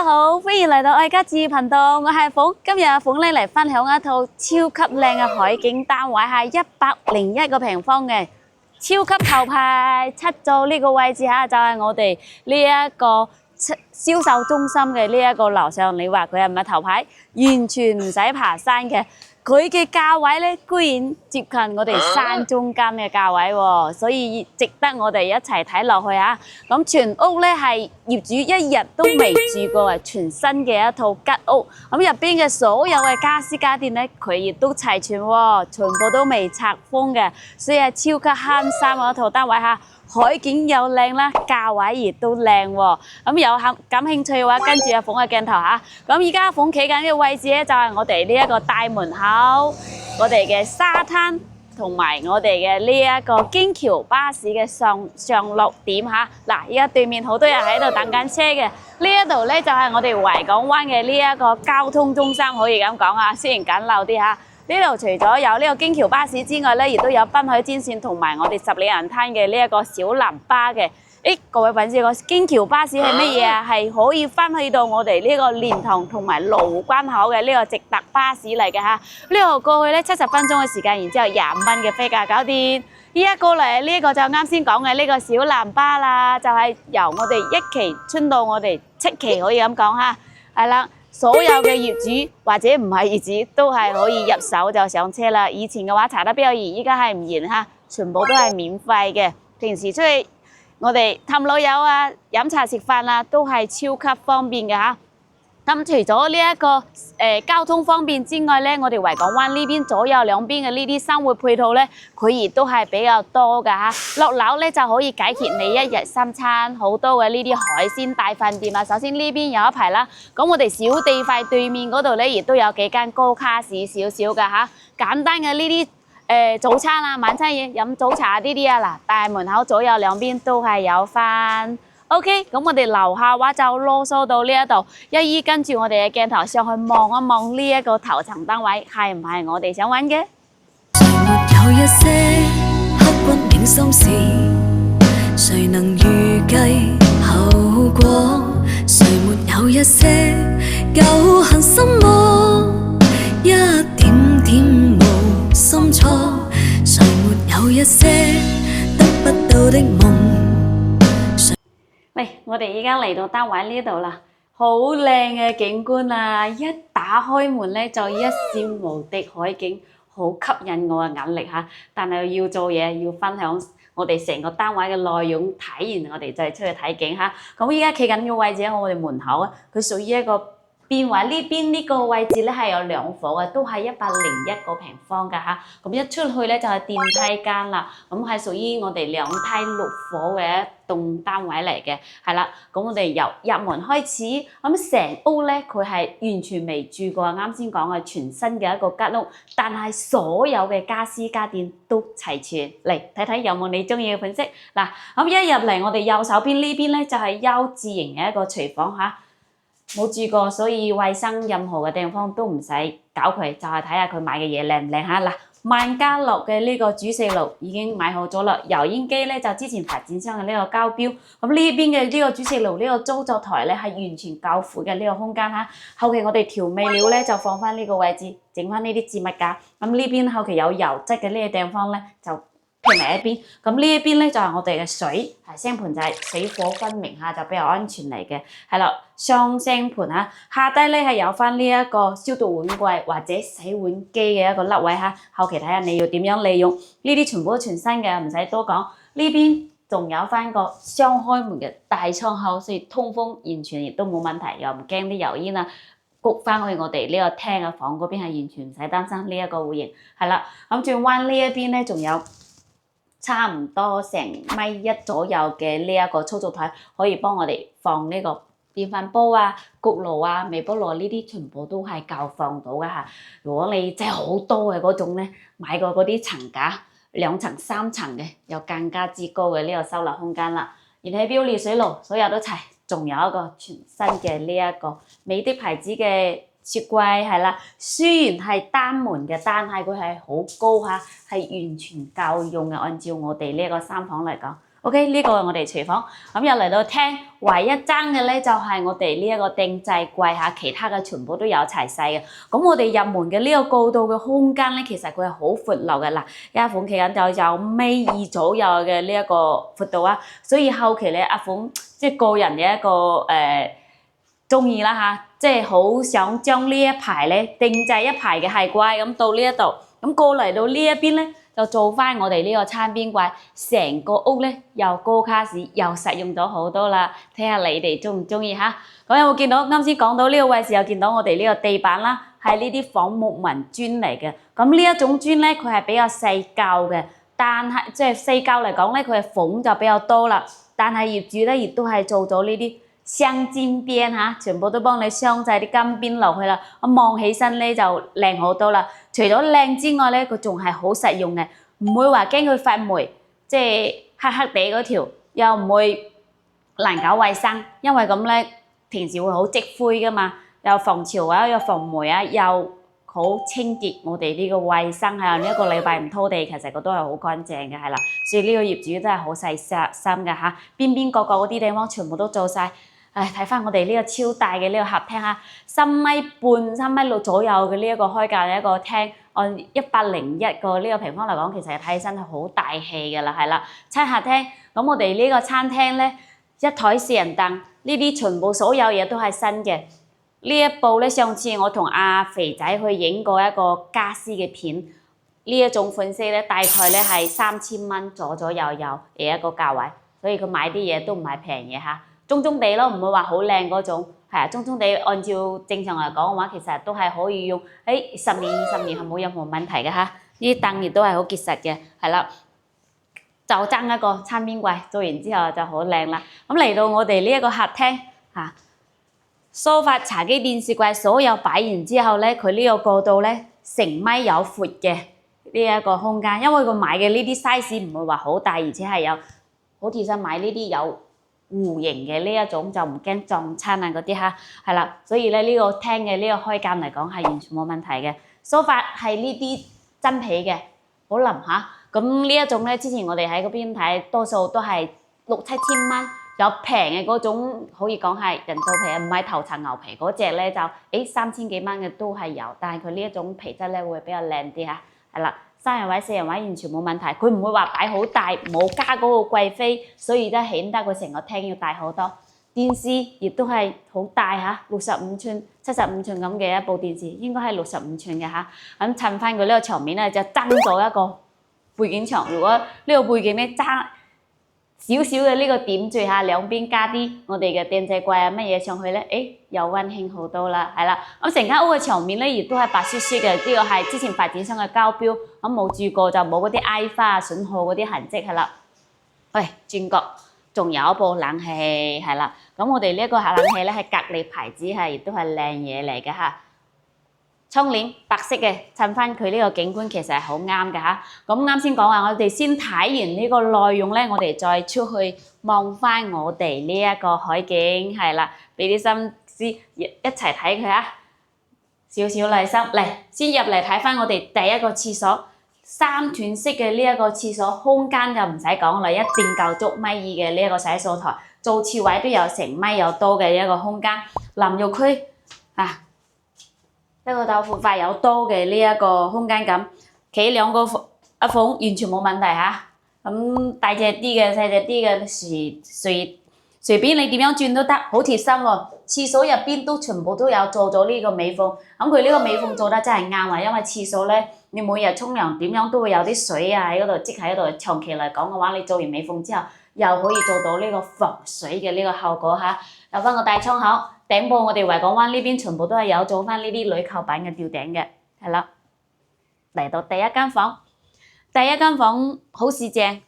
家好，歡迎嚟到愛家置業頻道，我係鳳。今日阿鳳咧嚟分享一套超級靚嘅海景單位，係101個平方嘅，超級頭排7座呢個位置嚇，就係我哋呢一個銷售中心嘅呢一個樓上。你話佢係咪頭排？完全唔使爬山嘅。佢嘅價位咧，居然接近我哋山中間嘅價位喎，所以值得我哋一齊睇落去啊！咁全屋咧係業主一日都未住過，係全新嘅一套吉屋。咁入邊嘅所有嘅家私家電咧，佢亦都齊全喎，全部都未拆封嘅，所以係超級慳心嘅一套單位嚇。海景又靚啦，價位亦都靚喎。咁有感興趣嘅話，跟住阿鳳嘅鏡頭嚇。咁而家阿鳳企緊嘅位置咧，就係我哋呢一個大門口，我哋嘅沙灘同埋我哋嘅呢一個京橋巴士嘅上落點嚇。嗱，而家對面好多人喺度等緊車嘅。呢一度咧就係我哋維港灣嘅呢一個交通中心，可以咁講啊。雖然簡陋啲嚇。呢度除咗有呢個京橋巴士之外咧，亦都有濱海專線同埋我哋十里洋灘嘅呢一個小藍巴嘅。各位粉絲，個京橋巴士係乜嘢啊？係可以翻去到我哋呢個蓮塘同埋羅湖關口嘅呢個直達巴士嚟嘅嚇。呢度過去咧70分鐘嘅時間，然之後25蚊嘅飛價搞掂。依家過嚟呢個就啱先講嘅呢個小藍巴啦，就係由我哋1期穿到我哋7期，可以咁講嚇。係啦。所有嘅業主或者唔係業主都係可以入手就上車啦。以前嘅話查得比較嚴，依家係唔嚴嚇，全部都係免費嘅。平時出去我哋氹老友啊、飲茶食飯啊，都係超級方便嘅嚇。咁除咗呢一個交通方便之外咧，我哋維港灣呢邊左右兩邊嘅呢啲生活配套咧，佢亦都係比較多㗎嚇。落樓咧就可以解決你一日三餐好多嘅呢啲海鮮大飯店啊。首先呢邊有一排啦，咁我哋小地塊對面嗰度咧，亦都有幾間高卡士少少㗎嚇。簡單嘅呢啲早餐啊、晚餐嘢飲早茶呢啲啊，嗱，大門口左右兩邊都係有翻。OK， 咁我哋樓下話就囉嗦到呢一度，一於跟住我哋嘅鏡頭上去望一望呢一個頭層單位，係唔係我哋想揾嘅？誰沒有一些刻骨銘心事，誰能預計後果？誰沒有一些舊恨心魔，一點點無心錯？誰沒有一些得不到的夢？喂，我哋依家嚟到單位呢度啦，好靚嘅景觀啊！一打開門咧就一覽無敵海景，好吸引我嘅眼力嚇。但係要做嘢，要分享我哋成個單位嘅內容，睇完我哋就出去睇景嚇。咁依家企緊嘅位置喺我哋門口啊，佢屬於一個邊位？呢邊呢個位置咧係有2伙嘅，都係101個平方㗎嚇。咁一出去咧就係電梯間啦，咁係屬於我哋2梯6伙嘅一棟單位嚟嘅，係啦。咁我哋由入門開始，咁成屋咧佢係完全未住過，啱先講嘅全新嘅一個吉屋，但係所有嘅家私家電都齊全。嚟睇睇有冇你中意嘅款式嗱。咁一入嚟我哋右手邊呢邊咧就係優質型嘅一個廚房嚇。冇住過，所以衞生任何嘅地方都唔使搞佢，就係睇下佢買嘅嘢靚唔靚嚇。嗱，萬家樂嘅呢個煮食爐已經買好咗啦，油煙機咧就之前發展商嘅呢個交標。咁呢邊嘅呢個煮食爐呢個操作台咧係完全夠闊嘅呢個空間嚇。後期我哋調味料咧就放翻呢個位置，整翻呢啲置物架。咁呢邊後期有油質嘅呢個地方咧就撇埋一邊，咁呢一邊咧就係我哋嘅水，係星盆就係水火分明嚇，就比較安全嚟嘅，係啦，雙星盆嚇，下低咧係有翻呢一個消毒碗櫃或者洗碗機嘅一個凹位嚇，後期睇下你要點樣利用，呢啲全部都全新嘅，唔使多講。呢邊仲有翻個雙開門嘅大窗口，所以通風完全亦都冇問題，又唔驚啲油煙啊焗翻去我哋呢個廳嘅房嗰邊，係完全唔使擔心呢一個戶型，係啦。咁轉彎呢一邊咧仲有差唔多成1.1米左右嘅呢一個操作台，可以幫我哋放呢個電飯煲啊、焗爐啊、微波爐呢啲，全部都係夠放到嘅嚇。如果你真係好多嘅嗰種咧，買個嗰啲層架2層3層嘅，有更加之高嘅呢個收納空間啦。燃氣表、熱水爐所有都齊，仲有一個全新嘅呢一個美的牌子嘅雪櫃係啦，雖然係單門嘅，但係佢係好高嚇，係完全夠用嘅。按照我哋呢個3房嚟講， OK，呢個係我哋廚房，咁又嚟到廳，唯一爭嘅咧就係我哋呢一個定制櫃嚇，其他嘅全部都有齊晒嘅。咁我哋入門嘅呢個過道嘅空間咧，其實佢係好闊落嘅嗱，阿鳳企緊就有米二左右嘅呢一個闊度啊，所以後期咧阿鳳即係個人嘅一個中意啦嚇，即係好想將呢一排咧定製一排嘅鞋櫃咁到呢一度，咁過嚟到呢一邊咧。就做翻我哋呢個餐邊櫃，成個屋咧又高卡士又實用咗好多啦。睇下你哋中唔中意嚇？咁有冇見到啱先講到呢個位置，又見到我哋呢個地板啦，係呢啲仿木紋磚嚟嘅。咁呢一種磚咧，佢係比較細嚿嘅，但係即係細嚿嚟講咧，佢係縫就比較多啦。但係業主咧亦都係做咗呢啲鑲金邊嚇，全部都幫你鑲晒啲金邊落去啦。我望起身咧就靚好多啦。除咗靚之外咧，佢仲係好實用嘅，唔會話驚佢發霉，即係黑黑地嗰條，又唔會難搞衞生，因為咁咧平時會好積灰噶嘛，又防潮啊，又防霉啊，又好清潔我哋呢個衞生係呢一個禮拜唔拖地，其實佢都係好乾淨嘅係啦，所以呢個業主真係好細心嘅嚇，邊邊角角嗰啲地方全部都做晒。唉，睇翻我哋呢個超大嘅呢個客廳嚇，3米半、3米6左右嘅呢一個開價嘅一個廳，按101個呢個平方嚟講，其實睇起身係好大氣嘅啦，係啦。餐客廳，咁我哋呢個餐廳咧，一台四人凳，呢啲全部所有嘢都係新嘅。呢一部咧，上次我同阿肥仔去影過一個家私嘅片，呢一種款式咧，大概咧係3000蚊左右嘅一個價位，所以佢買啲嘢都唔係平嘢嚇。中中地咯，唔會話好靚嗰種，係啊，中中地按照正常嚟講嘅話，其實都係可以用，10年20年係冇任何問題嘅嚇。呢啲凳亦都係好結實嘅，係啦，就爭一個餐邊櫃，做完之後就好靚啦。咁嚟到我哋呢一個客廳嚇，梳化、茶几、電視櫃所有擺完之後咧，佢呢個過道咧成米有闊嘅呢一個空間，因為佢買嘅呢啲 size 唔會話好大，而且係有好貼身買呢啲有弧形嘅呢一種就唔驚撞親啊嗰啲嚇，係啦，所以咧呢個廳嘅呢個開間嚟講係完全冇問題嘅。梳化係呢啲真皮嘅，好腍嚇。咁呢一種咧，之前我哋喺嗰邊睇，多數都係6、7千蚊，有平嘅嗰種可以講係人造皮，唔係頭層牛皮嗰隻咧就3000幾蚊嘅都係有，但係佢呢一種皮質咧會比較靚啲嚇，係啦。3人位、4人位完全冇問題，佢唔會話擺好大，冇加嗰個貴妃，所以都顯得佢成個廳要大好多。電視亦都係好大嚇，65寸、75寸咁嘅一部電視，應該係65寸嘅嚇。咁襯翻佢呢個牆面咧，就增咗一個背景牆。如果呢個背景咧爭少少嘅呢個點綴下，兩邊加啲我哋嘅電製櫃啊乜嘢上去咧，又溫馨好多啦，係啦。咁成間屋嘅牆面咧，亦都係白雪雪嘅，呢個係之前發展商嘅膠標，咁冇住過就冇嗰啲挨花啊、損耗嗰啲痕跡係啦。喂，轉角仲有一部冷氣係啦，咁我哋呢一個冷氣咧係格力牌子，係亦都係靚嘢嚟嘅嚇。窗簾白色嘅，襯翻佢呢個景觀其實係好啱嘅嚇。咁啱先講話，我哋先睇完呢個內容咧，我哋再出去望翻我哋呢一個海景，係啦，俾啲心思一齊睇佢啊！少少耐心嚟，先入嚟睇翻我哋第一個廁所，3段式嘅呢一個廁所，空間就唔使講啦，一定夠足米2嘅呢一個洗漱台，做廁位都有成米有多嘅一個空間，淋浴區啊！一個豆腐塊有多嘅呢一個空間感，企兩個阿鳳完全冇問題嚇。咁大隻啲嘅、細隻啲嘅，隨便你點樣轉都得，好貼心喎。廁所入邊都全部都有做咗呢個美縫，咁佢呢個美縫做得真係啱啊！因為廁所咧，你每日沖涼點樣都會有啲水啊喺嗰度積喺度，長期嚟講嘅話，你做完美縫之後，又可以做到呢個防水嘅呢個效果嚇。有翻個大窗口。頂部我哋維港灣呢邊全部都係有做翻呢啲鋁扣板嘅吊頂嘅，係啦。嚟到第一間房好市正，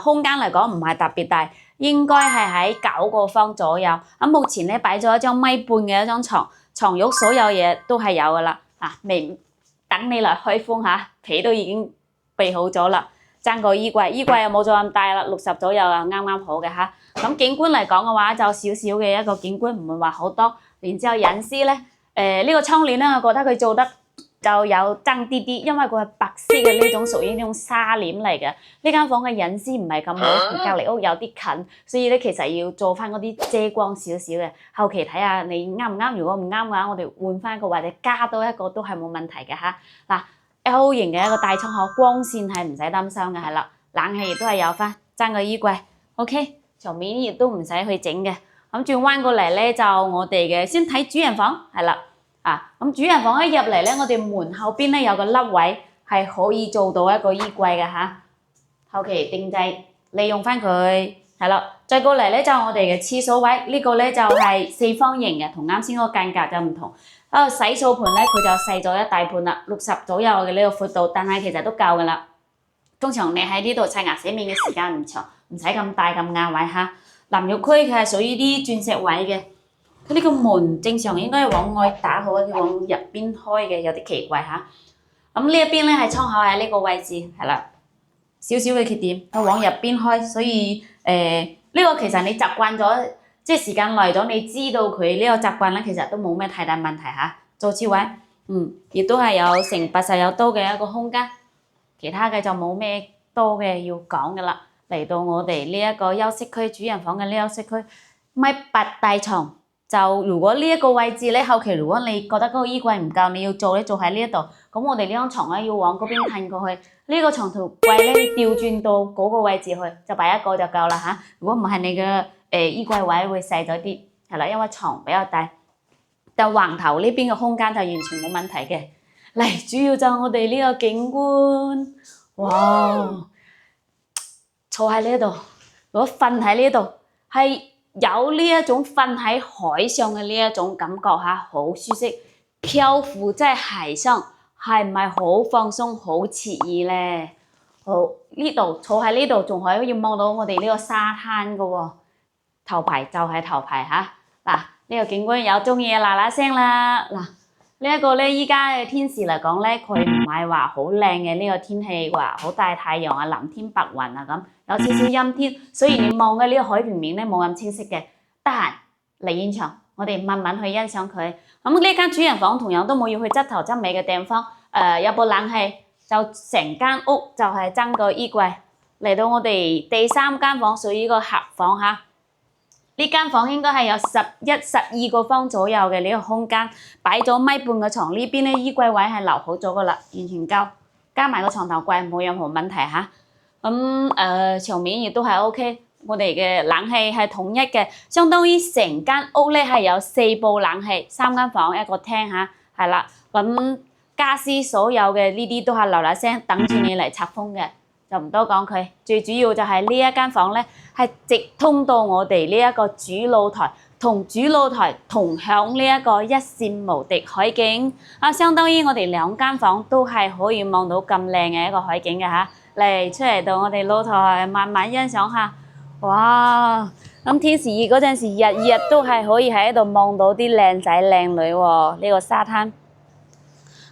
空間嚟講唔係特別大，應該係喺9個方左右。咁目前咧擺咗一張1.5米嘅一張床褥，所有嘢都係有噶啦，未等你嚟開封嚇，被都已經備好咗啦。爭個衣櫃又冇咗咁大啦，60左右啊，啱啱好嘅嚇。咁景觀嚟講嘅話，就少少嘅一個景觀，唔會話好多。然之後隱私咧，呢個窗簾咧，我覺得佢做得就有爭啲啲，因為佢係白色嘅呢種屬於呢種紗簾嚟嘅。呢間房嘅隱私唔係咁好，同隔離屋有啲近，所以咧其實要做翻嗰啲遮光少少嘅。後期睇下你啱唔啱，如果唔啱嘅話，我哋換翻一個或者加多一個都係冇問題嘅嚇。嗱 L 型嘅一個大窗口，光線係唔使擔心嘅，係啦，冷氣亦都係有翻，爭個衣櫃 ，OK， 牆面亦都唔使去整嘅。咁轉彎過嚟咧，就我哋嘅先睇主人房，係啦。咁主人房一入嚟咧，我哋門後邊咧有個凹位，係可以做到一個衣櫃嘅嚇。後期定製利用翻佢，係啦。再過嚟咧就我哋嘅廁所位，呢個咧就係四方形嘅，同啱先嗰個間隔就唔同。洗漱盤咧佢就細咗一大盤啦，60左右嘅呢個闊度，但係其實都夠噶啦。通常你喺呢度刷牙洗面嘅時間唔長，唔使咁大咁壓位嚇。淋浴區佢係屬於啲鑽石位嘅。佢呢個門正常應該係往外打好，佢往入邊開嘅，有啲奇怪嚇。咁呢一邊咧係窗口喺呢個位置，係啦，少少嘅缺點，佢往入邊開，所以呢個其實你習慣咗，即係時間耐咗，你知道佢呢個習慣咧，其實都冇咩太大問題嚇。做廁位，亦都係有成80有多嘅一個空間，其他嘅就冇咩多嘅要講嘅啦。嚟到我哋呢一個休息區，主人房嘅呢個休息區，1.8大床。就如果呢一個位置咧，後期如果你覺得嗰個衣櫃唔夠，你要做咧做喺呢一度，咁我哋呢張床咧要往嗰邊褪過去，呢個床頭櫃咧調轉到嗰個位置去，就擺一個就夠啦嚇。如果唔係你嘅衣櫃位會細咗啲，係啦，因為床比較大。但橫頭呢邊嘅空間就完全冇問題嘅。嚟，主要就我哋呢個景觀，哇！坐喺呢度，如果瞓喺呢度係。有呢一種瞓喺海上嘅呢一種感覺嚇，好舒適，漂浮在海上，係唔係好放鬆、好愜意咧？好，呢度坐喺呢度仲可以望到我哋呢個沙灘嘅喎，頭排就係頭排嚇。嗱，呢個景觀有中意嘅嗱嗱聲啦。嗱，呢一個咧，依家嘅天時嚟講咧，佢唔係話好靚嘅呢個天氣，話好大太陽啊、藍天白雲啊咁。有少少陰天，所以你望嘅呢個海平面咧冇咁清晰嘅。得閒嚟現場，我哋慢慢去欣賞佢。咁呢間主人房同樣都冇要去執頭執尾嘅地方，有部冷氣，就成間屋就係爭個衣櫃。嚟到我哋第3間房，屬於個客房嚇。呢間房應該係有11、12個方左右嘅呢個空間，擺咗1.5米嘅床，呢邊咧衣櫃位係留好咗噶啦，完全夠，加埋個床頭櫃冇任何問題嚇。咁牆面亦都係 OK， 我哋嘅冷氣係統一嘅，相當於成間屋咧係有4部冷氣，3間房一個廳嚇，係啦。咁家私所有嘅呢啲都係嗱嗱聲等住你嚟拆封嘅，就唔多講佢。最主要就係呢一間房咧係直通到我哋呢一個主露台，同主露台同享呢一個一覽無敵海景。相當於我哋2間房都係可以望到咁靚嘅一個海景嘅嚇。嚟出嚟到我哋露台慢慢欣賞下，哇！咁天時熱嗰陣時，日日都係可以喺度望到啲靚仔靚女喎。呢個沙灘，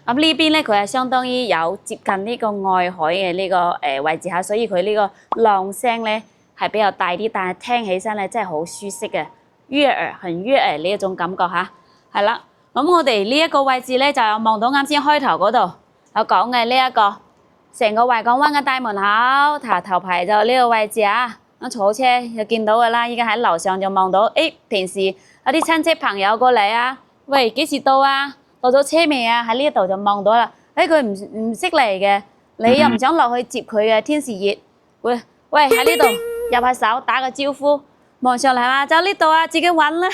咁呢邊咧佢係相當於有接近呢個外海嘅呢個位置嚇，所以佢呢個浪聲咧係比較大啲，但係聽起身咧真係好舒適嘅，悅耳很悅耳呢一種感覺嚇，係啦。咁我哋呢一個位置咧就有望到啱先開頭嗰度有講嘅呢一個。成個維港灣嘅大門口，頭排就呢個位置啊！咁坐車就見到㗎啦，依家喺樓上就望到。平時有啲親戚朋友過嚟啊，喂，幾時到啊？到咗車未啊？喺呢度就望到啦。佢唔識嚟嘅，你又唔想落去接佢嘅，天時熱。喂，喺呢度入下手打個招呼，望上嚟話就呢度啊，自己揾啦。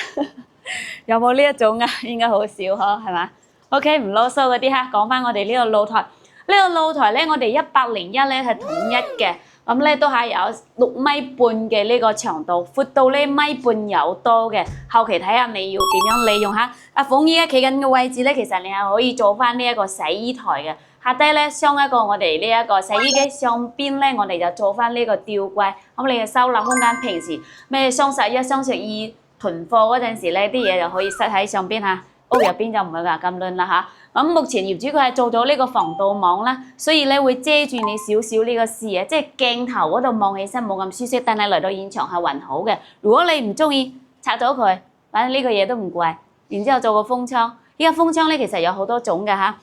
有冇呢一種啊？應該好少嗬，係嘛 ？OK， 唔囉嗦嗰啲嚇，講翻我哋呢個露台。呢個露台咧，我哋101咧係統一嘅，咁咧都係有6.5米嘅呢個長度，闊到呢1.5米有多嘅。後期睇下你要點樣利用嚇。阿鳳依家企緊嘅位置咧，其實你係可以做翻呢一個洗衣台嘅。下低咧鑲一個我哋呢一個洗衣機，上邊咧我哋就做翻呢個吊櫃。咁你嘅收納空間，平時咩雙十一、雙十二囤貨嗰陣時咧，啲嘢就可以塞喺上邊嚇。屋入邊就唔會話咁亂啦嚇。咁目前業主佢係做咗呢個防盜網啦，所以咧會遮住你少少呢個視野，即係鏡頭嗰度望起身冇咁舒適，但係嚟到現場係還好嘅。如果你唔中意拆咗佢，反正呢個嘢都唔貴。然之後做個風窗，依家風窗咧其實有好多種嘅嚇。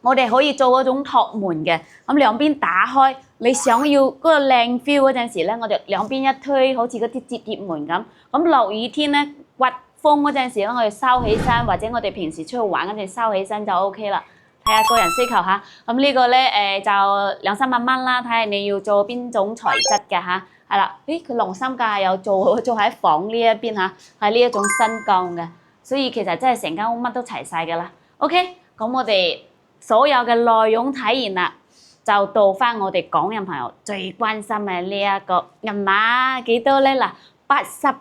我哋可以做嗰種托門嘅，咁兩邊打開，你想要嗰個靚 feel 嗰陣時咧，我就兩邊一推，好似嗰啲摺疊門咁。咁落雨天咧，刮風嗰陣時咧，我哋收起身，或者我哋平時出去玩嗰陣收起身就 OK 啦。睇下個人需求嚇，咁呢個咧就200-300蚊啦，睇下你要做邊種材質嘅嚇。係啦，咦佢晾衫架有做喺房呢一邊嚇，係呢一種新鋼嘅，所以其實真係成間屋乜都齊晒㗎啦。OK， 咁我哋所有嘅內容睇完啦，就到翻我哋港人朋友最關心嘅呢一個銀碼幾多咧？嗱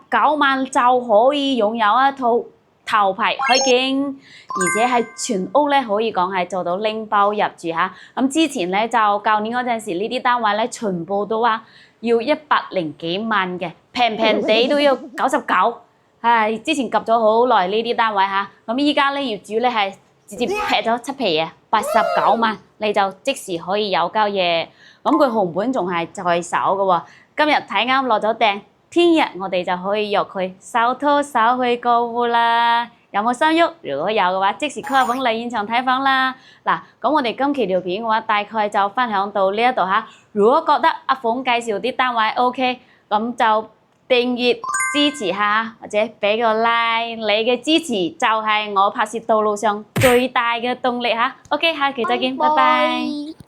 ，89萬就可以擁有一套頭排海景，而且係全屋咧可以講係做到拎包入住嚇。咁之前咧就舊年嗰陣時呢啲單位咧全部都話要100幾萬嘅，平平地都要99。係之前及咗好耐呢啲單位嚇，咁依家咧業主咧係直接劈咗7皮嘢，89萬你就即時可以有交嘢。咁佢紅本仲係在手嘅喎，今日睇啱落咗訂。聽日我哋就可以約佢手拖手去過戶啦。有冇心喐？如果有嘅話，即時 call 阿鳳嚟現場睇房啦。嗱，咁我哋今期條片嘅話，大概就分享到呢一度嚇。如果覺得阿鳳介紹啲單位 OK， 咁就訂閱支持下，或者俾個 like， 你嘅支持就係我拍攝道路上最大嘅動力嚇。OK， 下期再見，拜拜。